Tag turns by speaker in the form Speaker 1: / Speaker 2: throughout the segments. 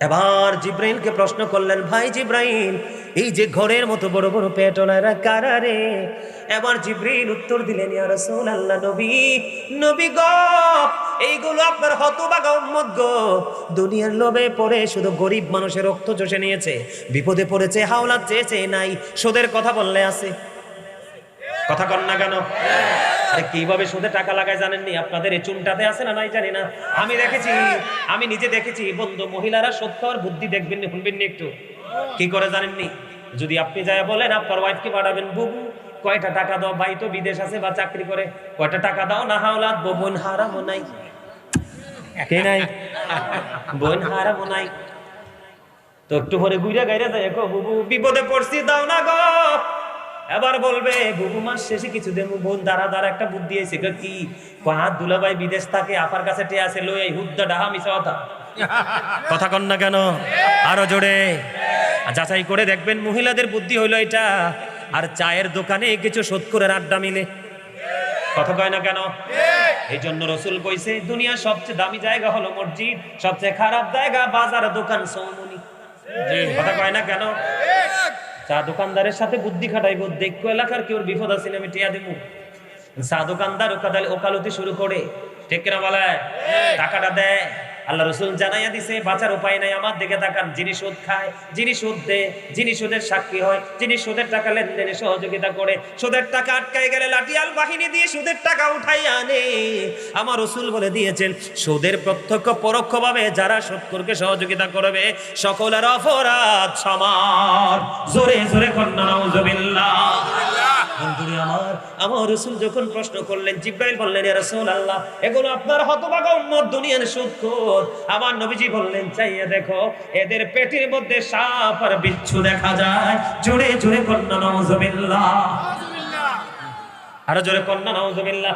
Speaker 1: এবার জিব্রাইলকে প্রশ্ন করলেন, ভাই জিব্রাইল, এই যে ঘরের মতো বড় বড় পেটলারা কারা রে? এবার জিব্রাইল উত্তর দিলেন, ইয়া রাসূলুল্লাহ, নবী নবী গো, এইগুলো আপনার হতভাগা উম্মত গো, দুনিয়ার লোভে পড়ে শুধু গরিব মানুষের রক্ত চষে নিয়েছে, বিপদে পড়েছে, হাওলাত চেয়েছে নাই, সুদের কথা বললে আছে। কথা কন না কেন? আরে কিভাবে সুদে টাকা লাগায় জানেননি? আপনাদের এই চুনটাতে আছে না নাই জানি না, আমি দেখেছি, আমি নিজে দেখেছি বন্ধু। মহিলারা সত্য আর বুদ্ধি দেখবেন না, শুনবেন না একটু। কি করে জানেননি? যদি আপনি যায় বলেন আপনার ওয়াইফকে পাঠাবেন, বুবু কয়টা টাকা দাও, ভাই তো বিদেশ আছে বা চাকরি করে, কয়টা টাকা দাও না, হাওলাত বোন হারামো নাই, কে নাই বোন হারামো নাই, তো একটু পরে ঘুরে গাইরে যায়, বুবু বিপদে পড়ছি দাও না গো। এবার বলবে, বুবু মাস শেষে কিছু দেবো, বোন দাঁড়া দাঁড়া একটা বুদ্ধি হয়েছে। কি? হাত দুলাভাই বিদেশ থাকে, আপার কাছে টে আছে, লই এই হুদ্দা ডাহা মিশা কথা। কথা কন না কেন? আরো জোরে। যাচাই করে দেখবেন মহিলাদের বুদ্ধি হইলো এটা। আর চায়ের দোকানে কিছু শোধকরের আড্ডা মিলে, কথা কয় না কেন? এই জন্য রসুল কইছে দুনিয়া সবচেয়ে দামি জায়গা হলো মসজিদ, সবচেয়ে খারাপ জায়গা বাজার, দোকান, সৌমনি। কথা কয় না কেন? চা দোকানদারের সাথে বুদ্ধি খাটাইবো, দেখো এলাকার কেউ বিপদ আছে আমি টিয়া দেবো। চা দোকানদার ওকালতি শুরু করে, ঠিক কিনা বলে, টাকাটা দেয়। আল্লাহ রসুল জানাইয়া দিছে বাঁচার উপায় নাই। আমার দিকে তাকান, যিনি সুদ খায়, যিনি সুদ দেয়, যিনি সুদের সাক্ষী হয়, যিনি সুদের টাকা লেনদেনে সহযোগিতা করে, সুদের টাকা আটকায় গেলে লাঠিয়াল বাহিনী দিয়ে সুদের টাকা উঠাই আনে। আমার রসুল বলে দিয়েছেন, সুদের প্রত্যক্ষ পরোক্ষভাবে যারা সুদখোরকে সহযোগিতা করবে সকলের অপরাধ সমান। জোরে জোরে কন্যা নাউজুবিল্লাহ। বন্ধুরে আমার রাসূল যখন প্রশ্ন করলেন, জিব্রাইল বললেন, ইয়া রাসূলুল্লাহ, এগুলো আপনার হতভাগা উম্মত দুনিয়ার সুদখোর। আমার নবীজি বললেন, চাইয়ে দেখো, এদের পেটের মধ্যে সাপ আর বিচ্ছু দেখা যায়। জোরে জোরে কন্যা নাউজুবিল্লাহ। আরো জোরে কন্যা নাউজুবিল্লাহ।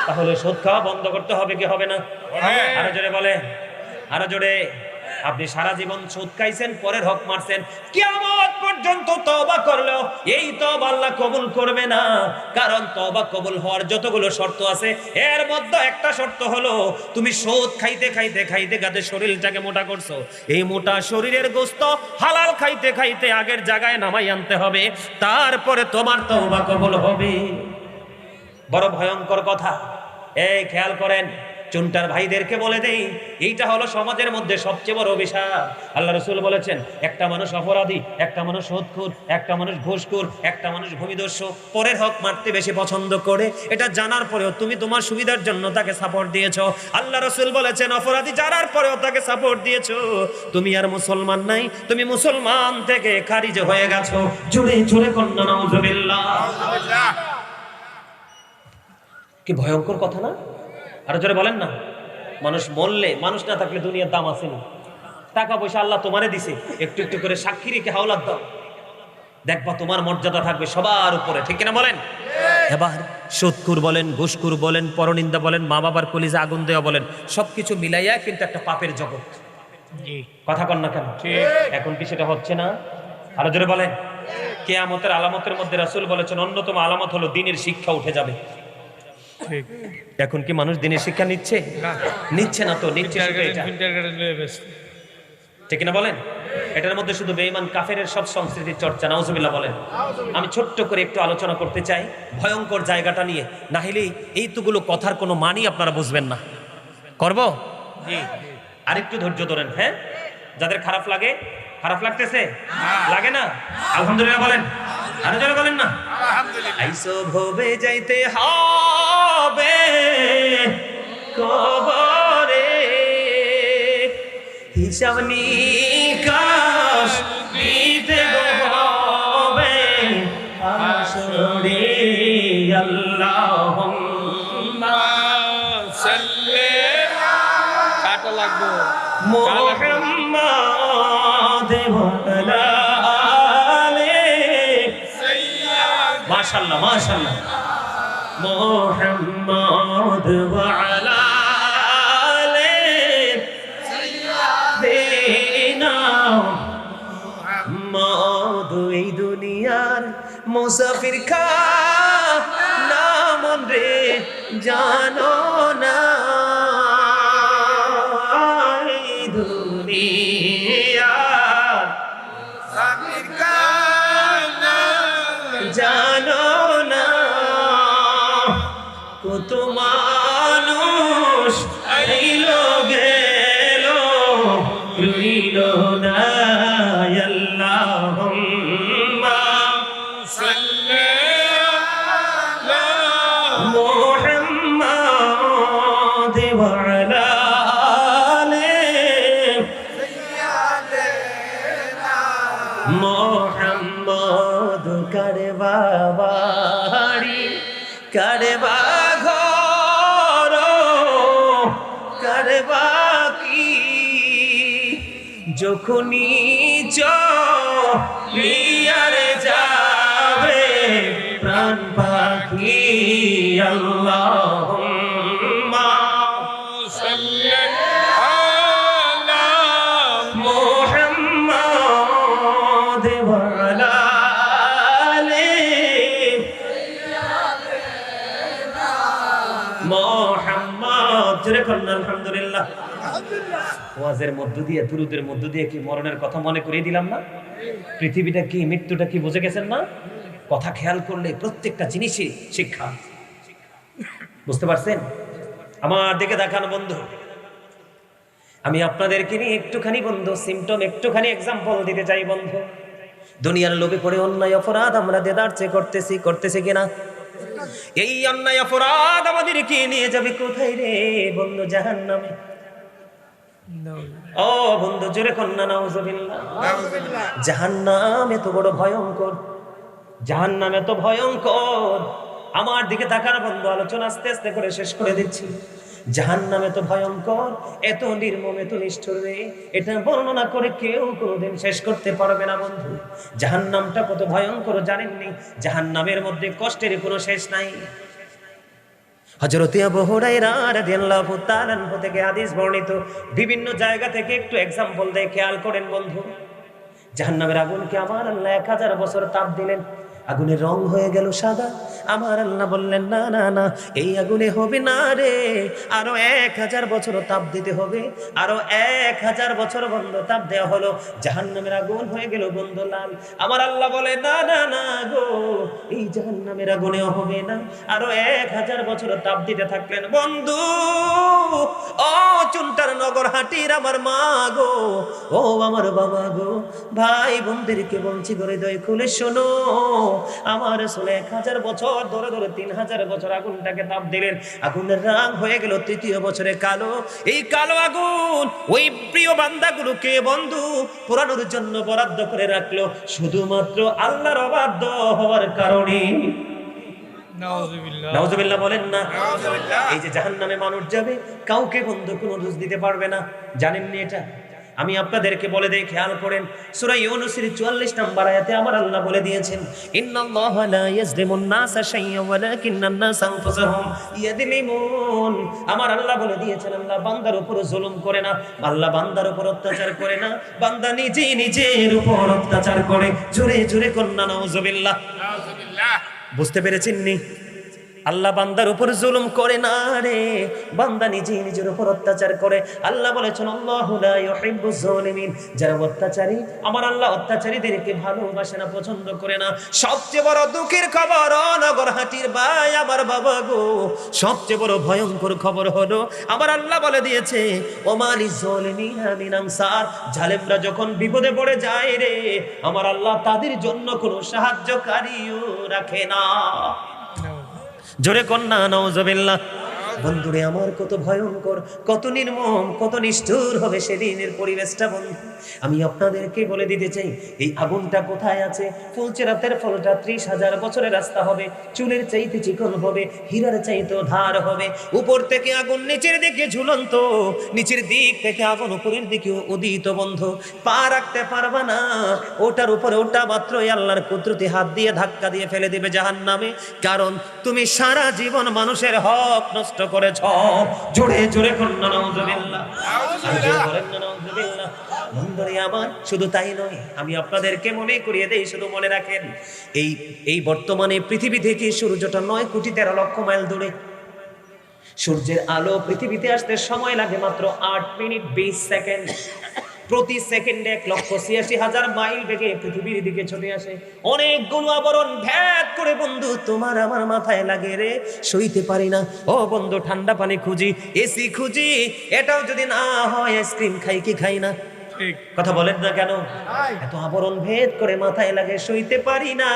Speaker 1: তাহলে সুদ খাওয়া বন্ধ করতে হবে কি হবে না? আরো জোরে বলে, আরো জোরে। আপনি সারা জীবন সুদ খাইছেন, পরের হক মারছেন, কিয়ামত পর্যন্ত তওবা করলেও এই তওবা আল্লাহ কবুল করবে না। কারণ তওবা কবুল হওয়ার যতগুলো শর্ত আছে, এর মধ্যে একটা শর্ত হলো তুমি সুদ খাইতে খাইতে খাইতে খাইতে শরীরটাকে মোটা করছো। এই মোটা শরীরের গোশত হালাল খাইতে খাইতে আগের জায়গায় নামাই আনতে হবে, তারপরে তোমার তওবা কবুল হবে। বড় ভয়ঙ্কর কথা। এই খেয়াল করেন, চুনটার ভাইদেরকে বলে দেই, এইটা হলো সমাজের মধ্যে সবচেয়ে বড় অভিশাপ। আল্লাহ রাসূল বলেছেন, একটা মানুষ অপরাধী, একটা মানুষ সুদখোর, একটা মানুষ ঘুষখোর, একটা মানুষ ভূমিদস্যু, পরের হক মারতে বেশি পছন্দ করে। এটা জানার পরেও তুমি তোমার সুবিধার জন্য তাকে সাপোর্ট দিয়েছো। আল্লাহ রাসূল বলেছেন, অপরাধী জানার পরেও তাকে সাপোর্ট দিয়েছো, তুমি আর মুসলমান নাই, তুমি মুসলমান থেকে খারিজ হয়ে গেছো। জোরে জোরে কন্যা নাউজুবিল্লাহ। কি ভয়ঙ্কর কথা না? আরো জোরে বলেন না। মানুষ মরলে, মানুষ না থাকলে দুনিয়ার দাম আছে না। টাকা পয়সা আল্লাহ তোমারে দিছে, একটু একটু করে সাক্ষী রেখে হাওলাত দাও, দেখবা তোমার মর্যাদা থাকবে সবার উপরে, ঠিক কিনা বলেন? এবার সুদখোর বলেন, ঘুষখোর বলেন, পরনিন্দা বলেন, মা বাবার কলিজা আগুন দেওয়া বলেন, সবকিছু মিলাইয়া কিন্তু একটা পাপের জগৎ। কথা কন না কেন? এখন কি সেটা হচ্ছে না? আরো জোরে বলেন। কিয়ামতের আলামতের মধ্যে রাসূল বলেছেন, অন্যতম আলামত হলো দ্বীনের শিক্ষা উঠে যাবে। এখন কি মানুষ দ্বীনের শিক্ষা নিচ্ছে? নিচ্ছে না তো, নিচ্ছে ঠিক না বলেন? এটার মধ্যে শুধু বেঈমান কাফেরের সব সংস্কৃতির চর্চা। নাউজুবিল্লাহ বলেন। আমি ছোট্ট করে একটু আলোচনা করতে চাই ভয়ঙ্কর জায়গাটা নিয়ে, না হলে এইগুলো কথার কোনো মানি আপনারা বুঝবেন না। করব? আর একটু ধৈর্য ধরেন। হ্যাঁ, যাদের খারাপ লাগে, খারাপ লাগতেছে, লাগে না, আলহামদুলিল্লাহ বলেন। আরো যারা বলেন না, আইসো ভবে যাইতে হবে কবরে, হিসাব নিকাশ দিতে হবে হাসরে। আল্লাহুম্মা সাল্লি কাটা লাগবে মুহাম্মাদ ওয়া আলা আলি সাইয়্যিদ। মাশাআল্লাহ মাশাআল্লাহ। মুহাম্মাদ ওয়া আলা আলি সাইয়্যিদিনা মুহাম্মাদ। এই দুনিয়ার মুসাফির খা নাম রে জানো না, আর জানো না কত মানুষ আইলো গেল রইল না আল্লাহুম্মা সাল্লি আলা মুহাম্মাদ ওয়া আলা আলি সাইয়্যিদিনা মুহাম্মদ কারবা বাড়ি কারবা ঘর কারবা কি যখনই চলিয়ারে যাবে প্রাণ পাখি আল্লাহুম্মা সাল্লি আলা মুহাম্মাদ ওয়া আলা আলি মুহাম্মদ। জোরে বলুন আলহামদুলিল্লাহ। ওয়াজের মধ্য দিয়ে দুরুদের মধ্য দিয়ে কি মরণের কথা মনে করিয়ে দিলাম না? পৃথিবীটা কি মৃত্যুটা কি বুঝে গেছেন না? কথা খেয়াল করলে প্রত্যেকটা জিনিসই শিক্ষা। বুঝতে পারছেন? আমার দিকে দেখানো বন্ধু, আমি আপনাদেরকে নিয়ে একটুখানি বন্ধু সিমটম একটুখানি এক্সাম্পল দিতে চাই বন্ধু। দুনিয়ার লোভে পড়ে অন্যায় অপরাধ আমরা দেদারচে করতেছি কিনা? এই অন্যায় অপরাধ আমাদেরকে নিয়ে যাবে কোথায় রে বন্ধু? জাহান্নামে। ও বন্ধু জোরে কন্যা নাউজুবিল্লাহ। জাহান্নাম এত বড় ভয়ঙ্কর, জাহান্নাম এত ভয়ঙ্কর। আমার দিকে তাকার বন্ধু, আলোচনা আস্তে আস্তে করে শেষ করে দিচ্ছি। জাহান্নাম এত ভয়ঙ্কর, এত নির্মম, এত নিষ্ঠুর রে, এটা বর্ণনা করে কেউ কোনোদিন শেষ করতে পারবে না বন্ধু। জাহান্নামটা কত ভয়ঙ্কর জানেননি? জাহান্নামের মধ্যে কষ্টের কোনো শেষ নাই। হযরত আবু হুরায়রা রাদিয়াল্লাহু তাআলা আনহু থেকে হাদিস বর্ণিত, বিভিন্ন জায়গা থেকে একটু एग्जांपल দিয়ে খেয়াল করেন বন্ধু। জাহান্নামের আগুনকে আমার আল্লাহ 1000 বছর তাপ দিলেন, আগুনের রং হয়ে গেল সাদা। আমার আল্লাহ বললেন না না না, এই আগুনে হবে না রে, আরো 1000 বছর তাপ দিতে হবে। আরো 1000 বছর বন্ধ তাপ দেওয়া হলো, জাহান্নামের আগুন হয়ে গেল বন্ধ লাল। আমার আল্লাহ বলে না না না গো, এই জাহান্নামের আগুনেও হবে না, আরো 1000 বছর তাপ দিতে থাকলেন বন্ধু। ও চুনটার নগর হাটির আমার মা গো, ও আমার বাবা গো, ভাই বোনদেরকে বলছি করে দয় খুলে শোনো, আমার রাসূল 1000 বছর ধরে ধরে 3000 বছর আগুনটাকে তাপ দিলেন, আগুনের রং হয়ে গেল তৃতীয় বছরে কালো। এই কালো আগুন ওই প্রিয় বান্দাগুলোকে বন্ধু পোড়ানোর জন্য বরাদ্দ করে রাখলো, শুধুমাত্র আল্লাহর অবাধ্য হওয়ার কারণে। নাউজুবিল্লাহ বলেন না। এই যে জাহান্নামে মানুষ যাবে, কাউকে বন্ধু কোনো দোষ দিতে পারবে না, জানেননি এটা? আমি আপনাদেরকে বলে দেই, খেয়াল করেন। সূরা ইউনূসের 44 নম্বর আয়াতে আমার আল্লাহ বলে দিয়েছেন, ইন্নাল্লাহা লা ইয়াজলিমুন নাসা শাইয়্যান ওয়ালাকিন্নান নাসা আনফুসাহুম ইয়াযলিমুন। আমার আল্লাহ বলে দিয়েছেন, আল্লাহ বান্দার উপর জুলুম করে না, আল্লাহ বান্দার উপর অত্যাচার করে না, বান্দা নিজেই নিজের উপর অত্যাচার করে। জোরে জোরে কন্না নাউজুবিল্লাহ। বুঝতে পেরেছেন নি? আল্লাহ বান্দার উপর জুলুম করে না রে, বান্দা নিজেই নিজের উপর অত্যাচার করে। আল্লাহ বলেছেন আল্লাহু লা ইউহিব্বুজ জালিমিন, যারা অত্যাচারী, আমার আল্লাহ অত্যাচারীদেরকে ভালোবাসে না, পছন্দ করে না। সবচেয়ে বড় দুঃখের খবর নগরহাটির ভাই আমার বাবা গো, সবচেয়ে বড় ভয়ঙ্কর খবর হলো আমার আল্লাহ বলে দিয়েছে ওমালিজ জালিমিনা মিন আনসার, জালেমরা যখন বিপদে পড়ে যায় রে, আমার আল্লাহ তাদের জন্য কোনো সাহায্যকারীও রাখে না। জোরে কন্যা নাউজুবিল্লাহ। বন্ধুরে আমার, কত ভয়ঙ্কর, কত নির্মম, কত নিষ্ঠুর হবে সেদিনের পরিবেশটা বন্ধু। আমি আপনাদেরকে বলে দিতে চাই, এই আগুনটা কোথায় আছে? ফুলচেরাতের ফলটা 30,000 বছরের রাস্তা হবে, চুলের চাইতে চিকন হবে, হীরার চাইতে ধার হবে। উপর থেকে আগুন নিচের দিকে ঝুলন্ত, নিচের দিক থেকে আগুন উপরের দিকে উদিত বন্ধু। পা রাখতে পারবা না ওটার উপরে, ওটা মাত্রই আল্লাহর কুদরতি হাত দিয়ে ধাক্কা দিয়ে ফেলে দিবে জাহান্নামে। কারণ তুমি সারা জীবন মানুষের হক নষ্ট করেছ। জোরে জোরে কন্যা নাউজুবিল্লাহ। বন্ধুরে আমার, শুধু তাই নয়, আমি আপনাদেরকে মনে করিয়ে দেই, শুধু মনে রাখেন, এই বর্তমানে পৃথিবী থেকে সূর্যটা 9 কোটি 13 লক্ষ মাইল দূরে। সূর্যের আলো পৃথিবীতে আসতে সময় লাগে মাত্র 8 মিনিট 20 সেকেন্ড। প্রতি সেকেন্ডে 1,86,000 মাইল বেগে পৃথিবীর দিকে ছুটে আসে। অনেকগুলো আবরণ ভেদ করে বন্ধু তোমার আমার মাথায় লাগে রে, সইতে পারি না। ও বন্ধু, ঠান্ডা পানি খুঁজি, এসি খুঁজি, এটাও যদি না হয় আইসক্রিম খাই কি খাই না? কথা বলেন না কেন? এত আবরণ ভেদ করে মাথায় লাগে, সইতে পারি না।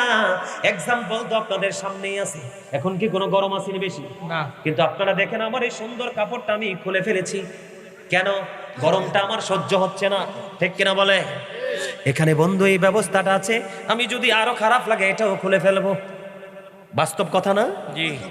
Speaker 1: এক্সাম্পল তো আপনাদের সামনেই আছে। এখন কি কোনো গরম আছে বেশি না, কিন্তু আপনারা দেখেন আমার এই সুন্দর কাপড়টা আমি খুলে ফেলেছি কেন? গরমটা আমার সহ্য হচ্ছে না, ঠিক কিনা বলে? এখানে বন্ধু এই ব্যবস্থাটা আছে, আমি যদি আরো খারাপ লাগে এটাও খুলে ফেলবো। বাস্তব কথা না?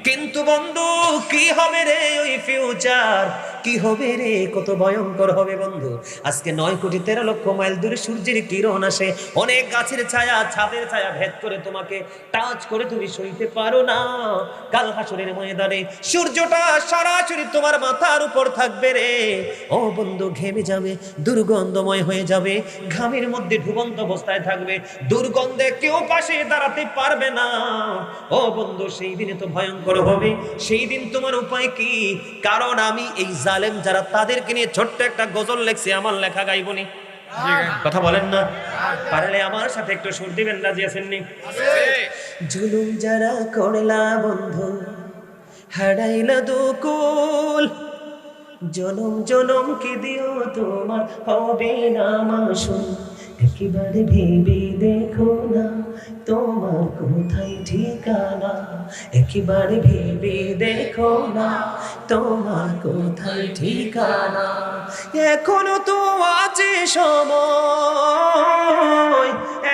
Speaker 1: কিন্তু বন্ধু কি হবে রে ওই ফিউচার, কি হবে রে, কত ভয়ঙ্কর হবে বন্ধু। আজকে 9,13,00,000 মাইল দূরে সূর্যের কিরণ আসে, অনেক গাছের ছায়া, ছাদের ছায়া ভেদ করে তোমাকে টাচ করে তুমি সইতে পারো না। কাল হাসরের ময়দানে সূর্যটা সরাসরি তোমার মাথার উপর থাকবে রে। ও বন্ধু, ঘেমে যাবে, দুর্গন্ধময় হয়ে যাবে, ঘামের মধ্যে ডুবন্ত অবস্থায় থাকবে, দুর্গন্ধে কেউ পাশে দাঁড়াতে পারবে না। ও বন্ধু, সেই দিনে তো ভয়ঙ্কর হবে। সেই দিন তোমার উপায় কি? কারণ আমি এই জালেম যারা, তাদেরকে নিয়ে ছোট্ট একটা গজল লেখছি, আমার লেখা গাইবনি। কথা বলেন না? পারলে আমার সাথে একটু সুর দিবেন, রাজি আছেন নি? জুলুম যারা করলা বন্ধু, হারাইলা দুকুল, জনম জনম কি দিও তোমার হবে না মাসুল। একেবারে ভেবে দেখো না তোমার কোথায় ঠিকানা, একেবারে ভেবে দেখো না তোমার কোথায় ঠিকানা। এখনো তো আছে সময়,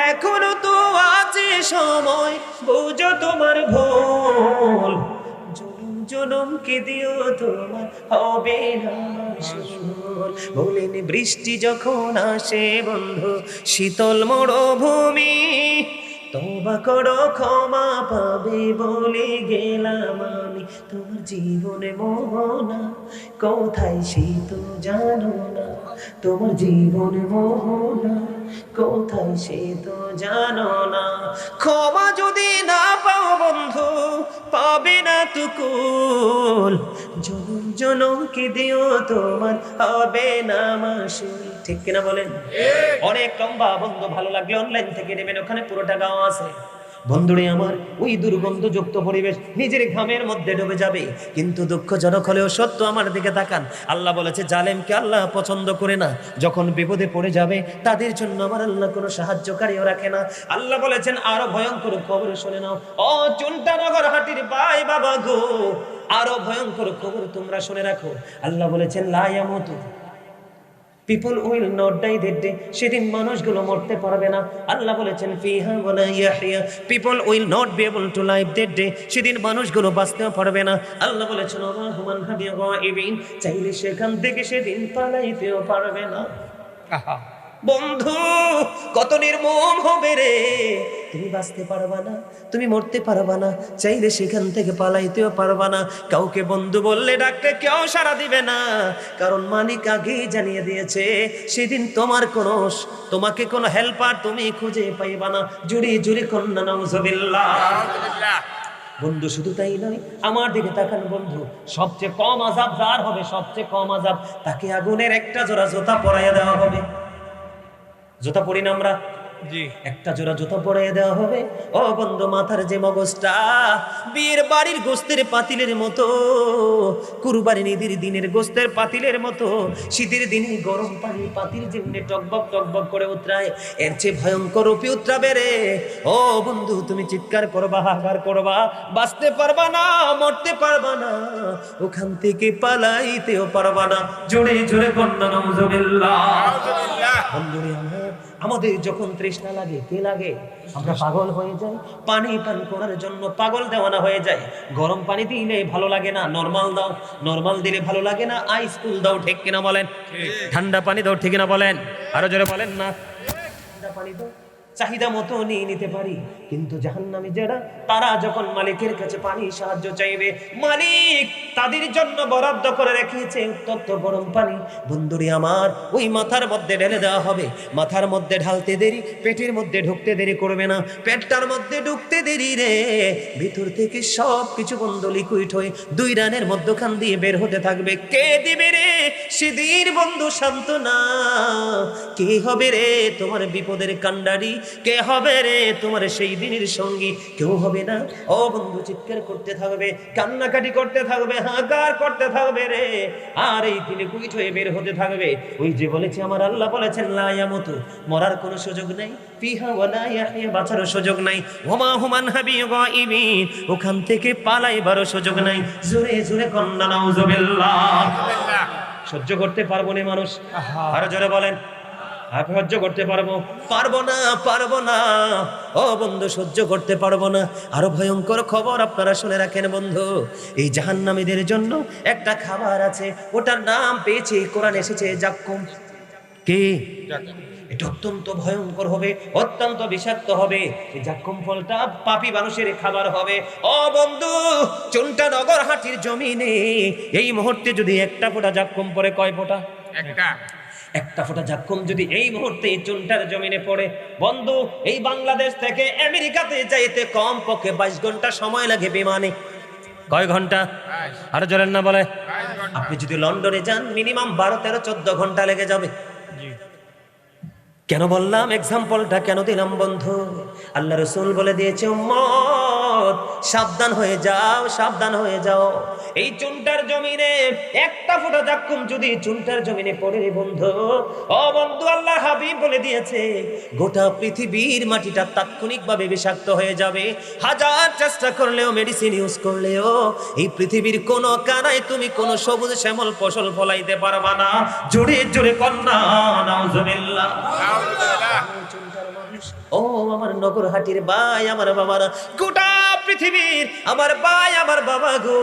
Speaker 1: এখনো তো আছে সময়, বুঝো তোমার ভুল। জনম কে দিও তোমার হবে না মাসুল। বলেন বৃষ্টি যখন আসে বন্ধু, শীতল মরুভূমি, তওবা করো ক্ষমা পাবে বলে গেলাম আমি। তোমার জীবনে মোহনা কোথায় সে তো জানো না, তোমার জীবনে মোহনা কোথায় সে তো জানো না। ক্ষমা যদি না পাও বন্ধু, পাবে না তুকুল। জনম জনম কি দিও তোমার হবে না মাসুল। ঠিক কিনা বলেন? অনেক লম্বা বন্ধু, ভালো লাগলে অনলাইন থেকে নেবেন, ওখানে পুরোটা গাওয়া আছে। বন্ধুরে আমার, ওই দুর্গন্ধযুক্ত পরিবেশ নিজের ঘামের মধ্যে ডুবে যাবে। কিন্তু দুঃখজনক হলেও সত্য, আমার দিকে তাকান। আল্লাহ বলেছে জালেমকে আল্লাহ পছন্দ করে না। যখন বিপদে পড়ে যাবে তাদের জন্য আমার আল্লাহ কোনো সাহায্যকারীও রাখে না। আল্লাহ বলেছেন আরো ভয়ঙ্কর খবর শুনে নাও, ও চুনটানগর হাটির ভাই বাবা গো, আরো ভয়ঙ্কর খবর তোমরা শুনে রাখো। আল্লাহ বলেছেন লা ইয়ামুতু, people will not die that day, সেদিন মানুষগুলো মরতে পারবে না। আল্লাহ বলেছেন ফিহা ওয়ালা ইয়াহইয়া, people will not be able to live that day, সেদিন মানুষগুলো বাঁচতেও পারবে না। আল্লাহ বলেছেন ওয়া হুমান হাবিয়া গায়বিন, চাইলে সেখান থেকে সেদিন পালাইতেও পারবে না। বন্ধু কত নির্মম হবে রে, তুমি বাঁচতে পারবা না, তুমি মরতে পারবা না, চাইলে সেখান থেকে পালাইতেও পারবা না। কাউকে বন্ধু বললে ডাকতে কেউ সাড়া দিবে না, কারণ মালিক আগেই জানিয়ে দিয়েছে সেদিন তোমাকে কোনো হেল্পার তুমি খুঁজে পাইবা না। জুড়ি জুড়ি কন্যা নাউজুবিল্লাহ। বন্ধু শুধু তাই নয়, আমার দিকে তাকান বন্ধু, সবচেয়ে কম আযাব যার হবে, সবচেয়ে কম আযাব, তাকে আগুনের একটা জোড়া জুতা পরাইয়া দেওয়া হবে। জুতা পরি না আমরা? একটা জোড়া জুতা পরাইয়া দেওয়া হবে। ও বন্ধু, মাথার যে মগজটা বিয়ের বাড়ির গোস্তের পাতিলের মতো, কুরবানির ঈদের দিনের গোস্তের পাতিলের মতো, শীতের দিনে গরম পানির পাতিল যেমনি টকবক টকবক করে উতরায়, এর চেয়ে ভয়ঙ্কর রূপে উতরাবে রে। ও বন্ধু, তুমি চিৎকার করবা, হাহাকার করবা, বাঁচতে পারবা না, মরতে পারবা না, ওখান থেকে পালাইতেও পারবা না। জোরে জোরে কন্যা নাউজুবিল্লাহ। বন্ধুরে আমাদের যখন তৃষ্ণা লাগে, কে লাগে? আমরা পাগল হয়ে যাই, পানি পান করার জন্য পাগল দেওয়ানা হয়ে যায়। গরম পানি দিলে ভালো লাগে না, নরমাল দাও, নরমাল দিলে ভালো লাগে না, আইস কুল দাও, ঠিক কিনা বলেন? ঠান্ডা পানি দাও, ঠিক কিনা বলেন? আরো জোরে বলেন না। ঠান্ডা পানি দাও, চাহিদা মতো নিয়ে নিতে পারি, কিন্তু জাহান্নামী যারা, তারা যখন মালিকের কাছে পানি সাহায্য চাইবে, মালিক তাদের জন্য বরাদ্দ করে রেখেছে উত্তপ্ত গরম পানি। বন্ধুরি আমার, ওই মাথার মধ্যে ঢেলে দেওয়া হবে। মাথার মধ্যে ঢালতে দেরি, পেটের মধ্যে ঢুকতে দেরি করবে না। পেটটার মধ্যে ঢুকতে দেরি রে, ভিতর থেকে সব কিছু বন্ধ লিকুইড হয়ে 2 রানের মধ্যখান দিয়ে বের হতে থাকবে। কে দিবে রে সেদিন বন্ধু সান্ত্বনা? কে হবে রে তোমার বিপদের কান্ডারি? কে হবে রে তোমার সেই দিনের সঙ্গী? কেউ হবে না। ও বন্ধু, চিৎকার করতে থাকবে, কান্নাকাটি করতে থাকবে, হাহাকার করতে থাকবে রে। আর এই দিনে কুইট হয়ে বের হতে থাকবে। ওই যে বলেছি, আমার আল্লাহ বলেছেন লা ইয়ামুতু, মরার কোনো সুযোগ নেই, ফিহা ওয়ালা ইয়াহইয়া, বাঁচারও সুযোগ নাই, ওমা হুমান হাবি গায়িবিন, ওখান থেকে পালাইবারও সুযোগ নাই। জোরে জোরে কন্না নাউজুবিল্লাহ। সহ্য করতে পারবো না মানুষ? আরো জোরে বলেন, সহ্য করতে পারবো না। ও বন্ধু, সহ্য করতে পারবো না। আরো ভয়ঙ্কর খবর আপনারা শুনে রাখেন বন্ধু, এই জাহান্নামীদের জন্য একটা খাবার আছে, ওটার নাম পেয়েছে, কোরআন এসেছে, জাক্কুম। কি? এটা অত্যন্ত ভয়ঙ্কর হবে, অত্যন্ত বিষাক্ত হবে। এই জাক্কুম ফলটা পাপী মানুষের খাবার হবে। ও বন্ধু, চুনটা নগর হাটির জমিনে এই মুহূর্তে যদি একটা ফোঁটা জাক্কুম পড়ে, কয় ফোঁটা? একটা ফোঁটা জাক্কুম যদি এই মুহূর্তে চুনটার জমিনে পড়ে, বন্ধু, এই বাংলাদেশ থেকে আমেরিকাতে যাইতে কম পক্ষে 22 ঘন্টা সময় লাগে বিমানে। কয় ঘন্টা? আরো জোরেন না বলে। আপনি যদি লন্ডনে যান, মিনিমাম 12, 13, 14 ঘন্টা লেগে যাবে। কেন বললাম, এক্সাম্পলটা কেন দিলাম বন্ধু? আল্লাহ রাসূল বলে দিয়েছে, উম্মত সাবধান হয়ে যাও, সাবধান হয়ে যাও। এই চুনটার জমিনে একটা ফোঁটা জাক্কুম যদি চুনটার জমিনে পড়ে রে বন্ধু, ও বন্ধু, আল্লাহ হাবিব বলে দিয়েছে, গোটা পৃথিবীর মাটিটা তাৎক্ষণিকভাবে বিষাক্ত হয়ে যাবে। হাজার চেষ্টা করলেও, মেডিসিন ইউজ করলেও এই পৃথিবীর কোন কানায় তুমি কোন সবুজ শ্যামল ফসল ফলাইতে পারবা না। জোরে জোরে কন্না নাউজুবিল্লাহ। ও আমার নগরহাটির ভাই, আমার বাবারা, গোটা পৃথিবীর আমার ভাই, আমার বাবা গো,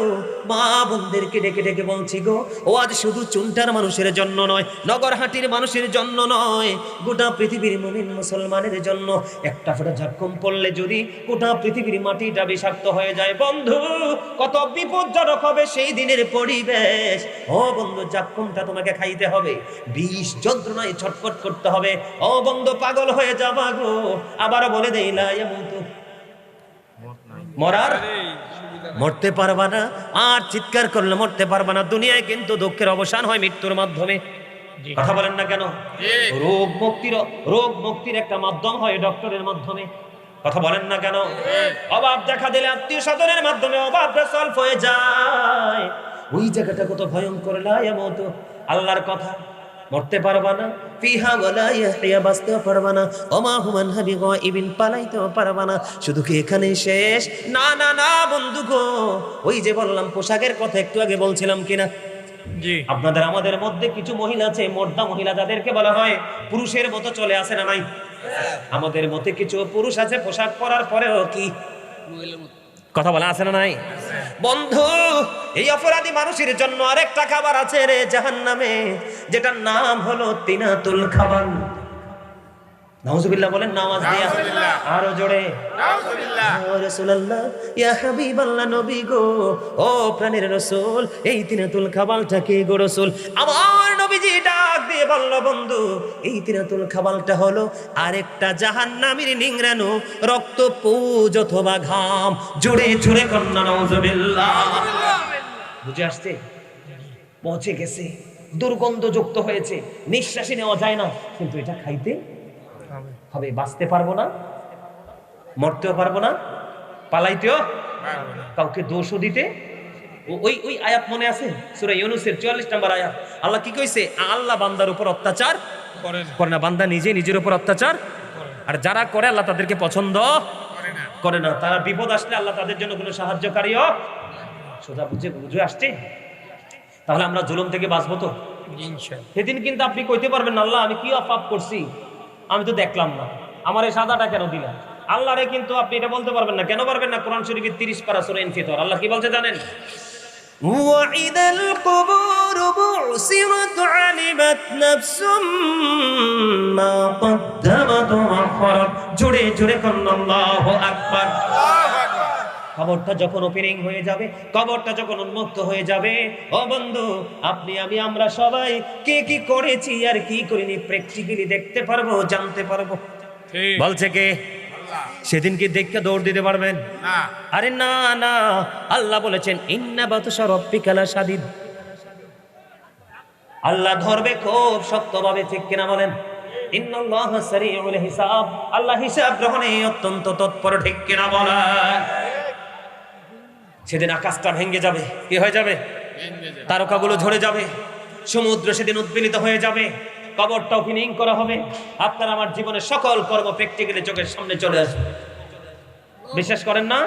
Speaker 1: মা বোনদেরকে ডেকে ডেকে বলছি গো, ও আজ শুধু চুনটার মানুষের জন্য নয়, নগরহাটির মানুষের জন্য নয়, গোটা পৃথিবীর মুমিন মুসলমানের জন্য। একটা ফোঁটা জাক্কুম পড়লে যদি গোটা পৃথিবীর মাটিটা বিষাক্ত হয়ে যায় বন্ধু, কত বিপজ্জনক হবে সেই দিনের পরিবেশ। ও বন্ধু, জাক্কুমটা তোমাকে খাইতে হবে, বিষ যন্ত্রণায় ছটফট করতে হবে। ও বন্ধু, পাগল হয়ে যাবা গো। আবার বলে দেই, লা ইয়ামুতু, মরতে পারবা না, আর চিৎকার করলে মরতে পারবা না। দুনিয়ায় কিন্তু দুঃখের অবসান হয় মৃত্যুর মাধ্যমে। কথা বলেন না কেন? রোগ মুক্তির একটা মাধ্যম হয় ডক্টরের মাধ্যমে। কথা বলেন না কেন? অভাব দেখা দিলে আত্মীয় স্বজনের মাধ্যমে অভাবটা সলভ হয়ে যায়। ওই জায়গাটা কত ভয়ঙ্কর। লা ইয়ামুতু, আল্লাহর কথা, মরতে পারবা না, ফিহা ওয়ালা ইয়াহইয়া, বাঁচতেও পারবা না, ওমা হুমান হাবি গায়িবিন, পালাইতেও পারবা না। শুধু কি এখানেই শেষ? না না না বন্ধু গো, ওই যে বললাম পোশাকের কথা একটু আগে বলছিলাম কিনা, জি, আপনাদের আমাদের মধ্যে কিছু মহিলা আছে, মোর্দা মহিলা, যাদেরকে বলা হয় পুরুষের মতো চলে আসে না নাই? আমাদের মধ্যে কিছু পুরুষ আছে পোশাক পরার পরেও কি মহিলার মতো কথা বলা আছে না নাই? বন্ধু, এই অপরাধী মানুষের জন্য আরেকটা খাবার আছে রে জাহান্নামে, যেটার নাম হলো তিনাতুল খাবার। নাউজুবিল্লাহ বলেন, নামাজ দিয়া আরো জোরে নাউজুবিল্লাহ। ও রাসূলুল্লাহ, ইয়া হাবিবাল্লাহ, নবী গো, ও প্রাণের রাসূল, এই তিনাতুল খাবারটা কি গো রাসূল? আমার নবীজি ডাক দিয়ে বলল, বন্ধু, এই তিনাতুল খাবারটা হলো আরেকটা জাহান্নামীর নিংড়ানো রক্ত, পুজ অথবা ঘাম। জোরে জোরে কন্না নাউজুবিল্লাহ। বুঝে আসছে? পৌঁছে গেছে, দুর্গন্ধযুক্ত হয়েছে, নিঃশ্বাসই নেওয়া যায় না, কিন্তু এটা খাইতে হবে। বাঁচতে পারবো না, মরতেও পারবো না, পালাইতেও কাউকে দোষও দিতে। ওই ওই আয়াত মনে আছে, সূরা ইউনূসের 44 নম্বর আয়াত। আল্লাহ কি কইছে? আল্লাহ বান্দার উপর অত্যাচার করে না, বান্দা নিজে নিজের উপর অত্যাচার, আর যারা করে আল্লাহ তাদেরকে পছন্দ করে না। তারা বিপদ আসলে আল্লাহ তাদের জন্য কোনো সাহায্যকারীও। সোজা বুঝে আসছে? তাহলে আমরা জুলুম থেকে বাঁচবো তো ইনশাআল্লাহ। সেদিন কিন্তু আপনি কইতে পারবেন না, আল্লাহ আমি কি পাপ করছি, আমি তো দেখলাম না, আমার এই সাজাটা কেন দিলা? আল্লাহরে কিন্তু আপনি এটা বলতে পারবেন না। কেন পারবেন না? কোরআন শরীফের 30 পারা সূরা ইনফিতর আল্লাহ কি বলছে জানেন? ওয়াইদাল কুবুর বুসিরাত আলিমাত নাফসুম মা কদ্দামাত ওয়া আখরাত। জোরে জোরে কন্ন আল্লাহু আকবার। কবরটা যখন ওপেনিং হয়ে যাবে, কবরটা যখন উন্মুক্ত হয়ে যাবে, ও বন্ধু, আপনি আমি আমরা সবাই কে কি করেছি আর কি করিনি প্র্যাকটিক্যালি দেখতে পারবো, জানতে পারবো। বলছে কে? সেদিন কি দেখে দৌড় দিতে পারবেন? আরে না না, আল্লাহ বলেছেন ইন্না বাতশা রাব্বিকা লাশাদীদ। আল্লাহ ধরবে খুব শক্তভাবে, ঠিক কিনা বলেন? ইন্নাল্লাহা সারিউল হিসাব, আল্লাহ হিসাব গ্রহণে অত্যন্ত তৎপর, ঠিক কিনা বলেন? সেদিন আকাশটা ভেঙে যাবে, কি হয়ে যাবে? তারকাগুলো ঝরে যাবে, সমুদ্র সেদিন উদ্বেলিত হয়ে যাবে, কবরটা ওপেনিং করা হবে, আপনার আমার জীবনের সকল কর্ম প্র্যাকটিক্যালি চোখের সামনে চলে আসবে। বিশ্বাস করেন না?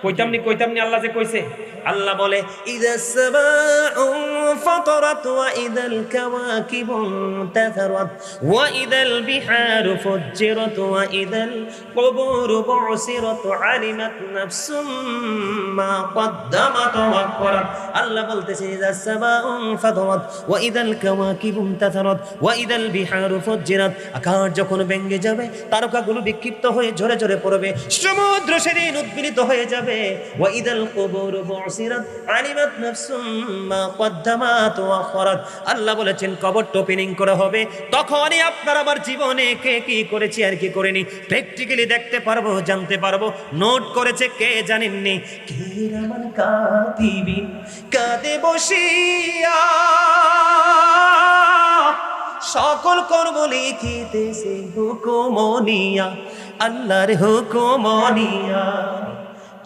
Speaker 1: কইতামনি আল্লাহ যে কইছে। আল্লাহ বলে ইদাস সামাউ ফাতারাত ওয়া ইদাল কাওয়াকিবু ইনতাসারাত ওয়া ইদাল বিহারু ফুজ্জিরাত ওয়া ইদাল কুবুরু বুসিরাত আলিমাত নাফসুম মা কদ্দামাত ওয়া আখরাত। আল্লাহ বলতেছে ইদাস সামাউ ফাতারাত ওয়া ইদাল কাওয়াকিবু ইনতাসারাত ওয়া ইদাল বিহারু ফুজ্জিরাত। আকাশ যখন ভেঙে যাবে, তারকাগুলো বিক্ষিপ্ত হয়ে ঝরে ঝরে পড়বে, সমুদ্র সেদিন উদ্বেলিত হয়ে যাবে, ওয়া ইদাল কুবুরু বুসিরাত আলিমাত নাফসুম মা কদ্দামাত ওয়া আখরাত। আল্লাহ বলেছেন কবরটা ওপেনিং করা হবে, তখনই আপনার আমার জীবনে কে কি করেছি আর কি করেনি প্র্যাকটিক্যালি দেখতে পারবো, জানতে পারবো। নোট করেছে কে জানেননি? কিরামান কাতিবিন কাঁদে বসিয়া সকল কর্ম লিখিতেছে হুকুমনিয়া, আল্লাহর হুকুমনিয়া।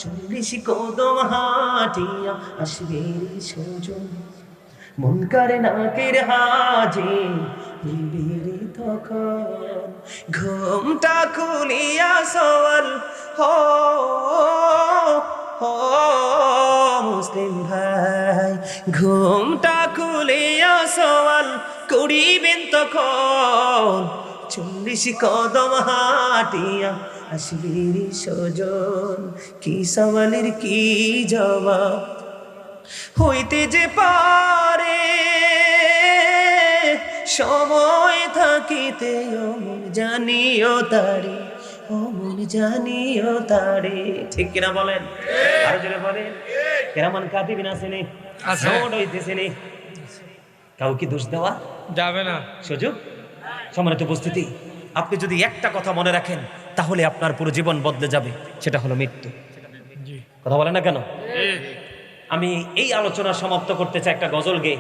Speaker 1: 40 কদম হাঁটিয়া আসবে সুজন, মন করে নাকের হাজি নিবিড়ি তখন। ঘুমটা খুলিয়া সওয়াল হো হো মুসলিম ভাই, ঘুমটা খুলিয়া সওয়াল করিবেন তখন। 40 কদম হাঁটিয়া আসবির সজন, কি সওয়ালের কি জবাব হইতে যে পারে, সময় থাকিতে অমন জানিও তারে, অমন জানিও তারে, ঠিক কিনা বলেন? আরো জোরে বলেন। কিরামান কাতিবিন আছেন, নোট হইতেছেন, কাউকে দোষ দেওয়া যাবে না, সুযোগ। সম্মানিত উপস্থিতি, আপনি যদি একটা কথা মনে রাখেন তাহলে আপনার পুরো জীবন বদলে যাবে, সেটা হলো মৃত্যু। কথা বলে না কেন? আমি এই আলোচনা সমাপ্ত করতে চাই একটা গজল গেয়ে।